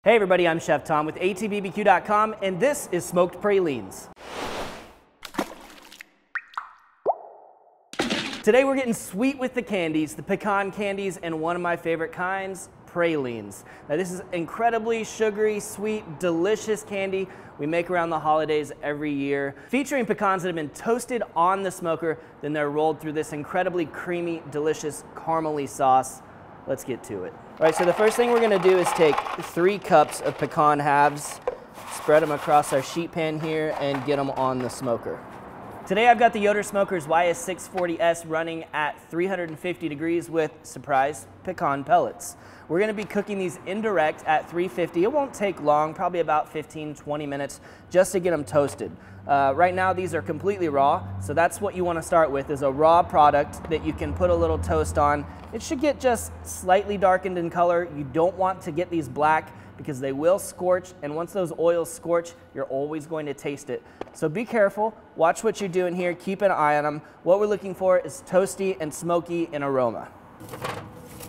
Hey everybody, I'm Chef Tom with allthingsbbq.com, and this is Smoked Pralines. Today we're getting sweet with the candies, the pecan candies, and one of my favorite kinds, pralines. Now this is incredibly sugary, sweet, delicious candy we make around the holidays every year, featuring pecans that have been toasted on the smoker, then they're rolled through this incredibly creamy, delicious, caramely sauce. Let's get to it. All right, so the first thing we're gonna do is take 3 cups of pecan halves, spread them across our sheet pan here, and get them on the smoker. Today I've got the Yoder Smoker's YS640S running at 350 degrees with, surprise, pecan pellets. We're gonna be cooking these indirect at 350. It won't take long, probably about 15-20 minutes, just to get them toasted. Right now these are completely raw, so that's what you wanna start with, is a raw product that you can put a little toast on. It should get just slightly darkened in color. You don't want to get these black because they will scorch, and once those oils scorch, you're always going to taste it. So be careful, watch what you're doing here, keep an eye on them. What we're looking for is toasty and smoky in aroma.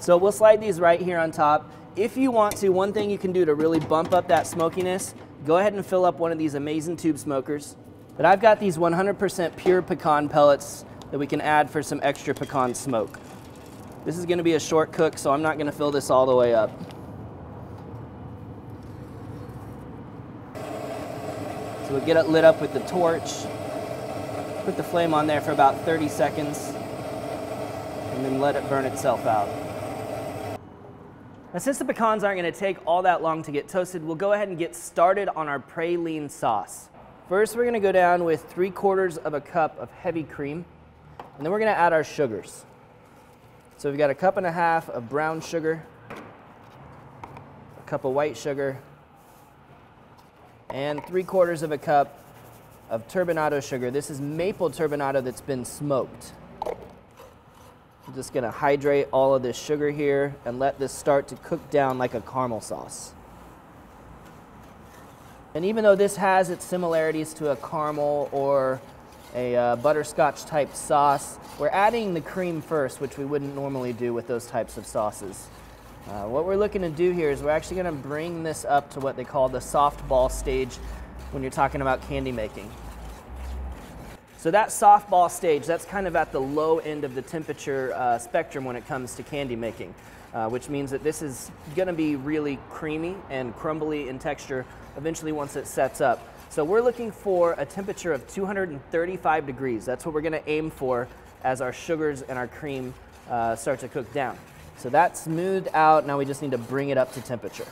So we'll slide these right here on top. If you want to, one thing you can do to really bump up that smokiness, go ahead and fill up one of these amazing tube smokers. But I've got these 100% pure pecan pellets that we can add for some extra pecan smoke. This is gonna be a short cook, so I'm not gonna fill this all the way up. So we'll get it lit up with the torch, put the flame on there for about 30 seconds, and then let it burn itself out. Now since the pecans aren't gonna take all that long to get toasted, we'll go ahead and get started on our praline sauce. First, we're gonna go down with 3/4 of a cup of heavy cream, and then we're gonna add our sugars. So we've got 1.5 cups of brown sugar, a cup of white sugar, and 3/4 of a cup of turbinado sugar. This is maple turbinado that's been smoked. I'm just gonna hydrate all of this sugar here and let this start to cook down like a caramel sauce. And even though this has its similarities to a caramel or a butterscotch type sauce, we're adding the cream first, which we wouldn't normally do with those types of sauces. What we're looking to do here is we're actually gonna bring this up to what they call the softball stage when you're talking about candy making. So that softball stage, that's kind of at the low end of the temperature spectrum when it comes to candy making, which means that this is gonna be really creamy and crumbly in texture eventually once it sets up. So we're looking for a temperature of 235 degrees. That's what we're gonna aim for as our sugars and our cream start to cook down. So that's smoothed out, now we just need to bring it up to temperature.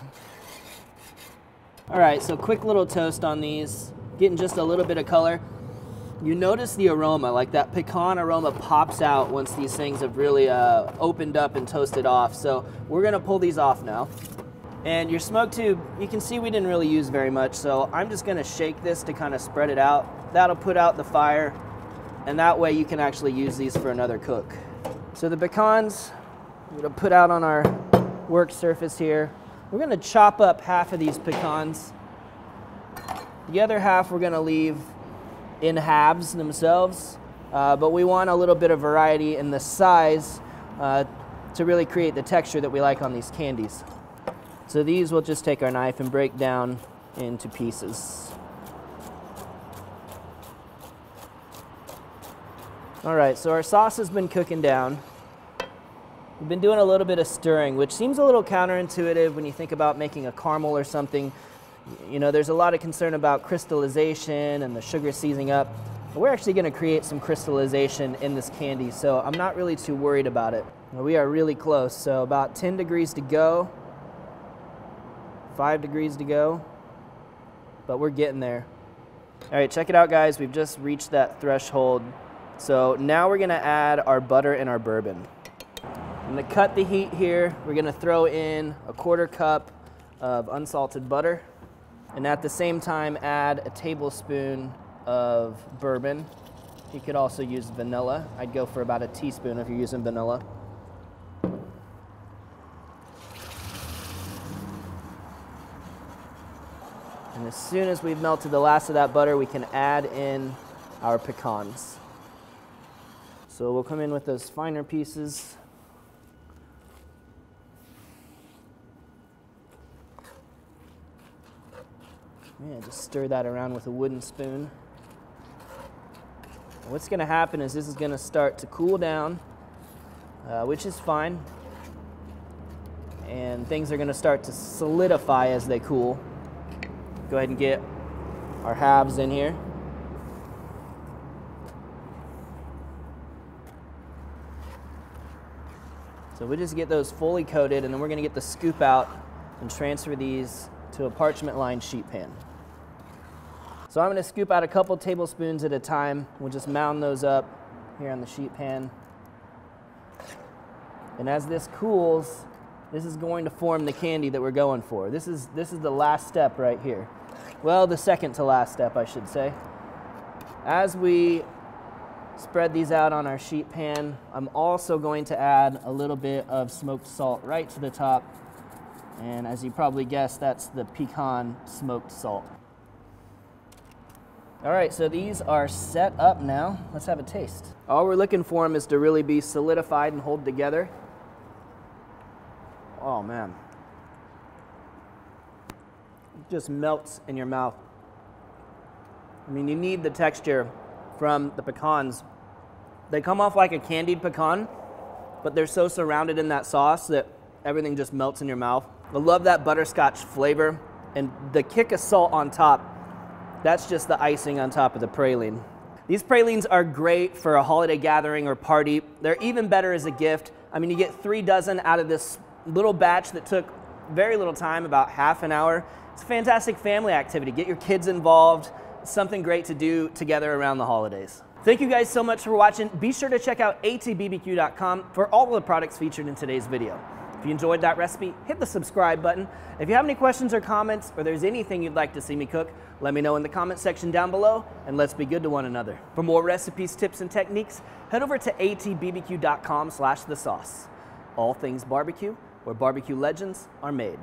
All right, so quick little toast on these, getting just a little bit of color. You notice the aroma, like that pecan aroma pops out once these things have really opened up and toasted off. So we're gonna pull these off now. And your smoke tube, you can see we didn't really use very much, so I'm just gonna shake this to kind of spread it out. That'll put out the fire, and that way you can actually use these for another cook. So the pecans, I'm gonna put out on our work surface here. We're gonna chop up half of these pecans. The other half we're gonna leave in halves themselves, but we want a little bit of variety in the size to really create the texture that we like on these candies. So these we'll just take our knife and break down into pieces. All right, so our sauce has been cooking down. We've been doing a little bit of stirring, which seems a little counterintuitive when you think about making a caramel or something. You know, there's a lot of concern about crystallization and the sugar seizing up. But we're actually gonna create some crystallization in this candy, so I'm not really too worried about it. We are really close, so about 10 degrees to go. 5 degrees to go, but we're getting there. All right, check it out, guys. We've just reached that threshold. So now we're gonna add our butter and our bourbon. I'm gonna cut the heat here. We're gonna throw in 1/4 cup of unsalted butter, and at the same time add a tablespoon of bourbon. You could also use vanilla. I'd go for about a teaspoon if you're using vanilla. And as soon as we've melted the last of that butter, we can add in our pecans. So we'll come in with those finer pieces. Yeah, just stir that around with a wooden spoon. What's going to happen is this is going to start to cool down, which is fine. And things are going to start to solidify as they cool. Go ahead and get our halves in here. So we just get those fully coated, and then we're going to get the scoop out and transfer these to a parchment-lined sheet pan. So I'm going to scoop out a couple tablespoons at a time. We'll just mound those up here on the sheet pan. And as this cools, this is going to form the candy that we're going for. This is the last step right here. Well, the second to last step, I should say. As we spread these out on our sheet pan, I'm also going to add a little bit of smoked salt right to the top. And as you probably guessed, that's the pecan smoked salt. All right, so these are set up now. Let's have a taste. All we're looking for them is to really be solidified and hold together. Oh man. It just melts in your mouth. I mean, you need the texture from the pecans. They come off like a candied pecan, but they're so surrounded in that sauce that everything just melts in your mouth. I love that butterscotch flavor, and the kick of salt on top, that's just the icing on top of the praline. These pralines are great for a holiday gathering or party. They're even better as a gift. I mean, you get 3 dozen out of this little batch that took very little time, about half an hour. It's a fantastic family activity. Get your kids involved. It's something great to do together around the holidays. Thank you guys so much for watching. Be sure to check out allthingsbbq.com for all of the products featured in today's video. If you enjoyed that recipe, hit the subscribe button. If you have any questions or comments, or there's anything you'd like to see me cook, let me know in the comment section down below, and let's be good to one another. For more recipes, tips, and techniques, head over to allthingsbbq.com/thesauce. All things barbecue, where barbecue legends are made.